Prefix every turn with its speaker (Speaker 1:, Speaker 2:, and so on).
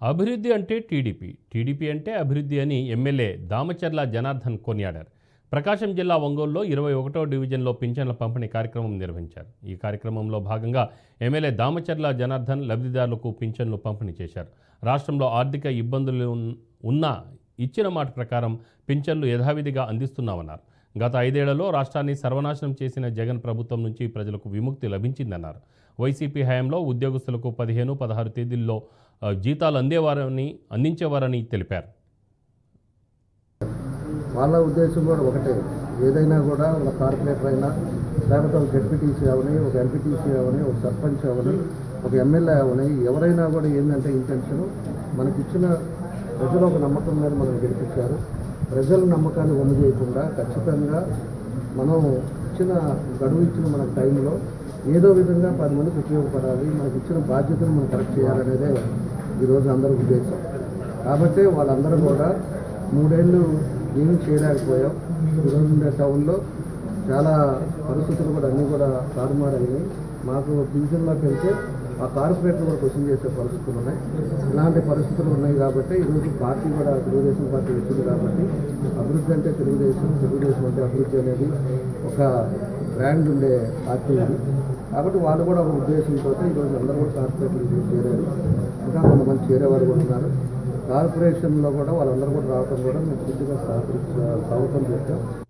Speaker 1: అభివృద్ధి అంటే TDP, TDP అంటే అభివృద్ధి అని ఎమ్మెల్యే దామచర్ల జనార్దన్ కొనియాడారు. ప్రకాశం జిల్లా ఒంగోలులో 21వ డివిజన్లో పింఛన్ల పంపిణీ కార్యక్రమం నిర్వహించారు. ఈ కార్యక్రమంలో భాగంగా ఎమ్మెల్యే దామచర్ల జనార్దన్ లబ్ధిదారులకు పింఛన్లు పంపిణీ చేశారు. రాష్ట్రంలో ఆర్థిక ఇబ్బందులు ఉన్నా ఇచ్చిన మాట ప్రకారం పింఛన్లు యథావిధిగా అందిస్తున్నామన్నారు. గత 5 ఏళ్లలో రాష్ట్రాన్ని సర్వనాశనం చేసిన జగన్ ప్రభుత్వం నుంచి ప్రజలకు విముక్తి లభించిందన్నారు. వైసీపీ హయాంలో ఉద్యోగస్తులకు 15, 16 తేదీల్లో జీతాలు అందించేవారని తెలిపారు.
Speaker 2: వాళ్ళ ఉద్దేశం కూడా ఒకటే, ఏదైనా కూడా ఒక కార్పొరేటర్ అయినా లేకపోతే ఒక జెడ్పీటీసీ అవని, ఒక ఎంపీటీసీ అవని, ఒక సర్పంచ్ అవని, ఒక ఎమ్మెల్యే అవని, ఎవరైనా కూడా ఏంటంటే ఇంటెన్షన్ మనకిచ్చిన ప్రజలు ఒక నమ్మకం మీద మనం గెలిపించారు. ప్రజల నమ్మకాన్ని వమ్ము చేయకుండా ఖచ్చితంగా మనం గడువు ఇచ్చిన మన టైంలో ఏదో విధంగా 10 మందికి ఉపయోగపడాలి, మనకి ఇచ్చిన బాధ్యతను మనం కరెక్ట్ చేయాలనేదే ఈరోజు అందరి ఉద్దేశం. కాబట్టి వాళ్ళందరూ కూడా 3 ఏళ్ళు ఏమీ చేయలేకపోయాం. ఈరోజు ఉండే టౌన్లో చాలా పరిస్థితులు కూడా అన్నీ కూడా తారుమారైనాయి. మాకు పింఛన్లోకి వెళ్తే ఆ కార్పొరేట్లు కూడా క్వశ్చన్ చేసే పరిస్థితులు ఉన్నాయి. ఇలాంటి పరిస్థితులు ఉన్నాయి కాబట్టి ఈరోజు పార్టీ కూడా తెలుగుదేశం పార్టీ వచ్చింది కాబట్టి అభివృద్ధి అంటే తెలుగుదేశం అంటే అభివృద్ధి అనేది ఒక బ్రాండ్ ఉండే పార్టీ ఇది. కాబట్టి వాళ్ళు కూడా ఒక ఉద్దేశంతో ఈరోజు అందరూ కూడా కార్పొరేట్లు చేరారు. ఇంకా కొంతమంది చేరేవారు కూడా ఉన్నారు. కార్పొరేషన్లో కూడా వాళ్ళందరూ కూడా రావడం కూడా మేము పూర్తిగా స్వాగతం చేస్తాం.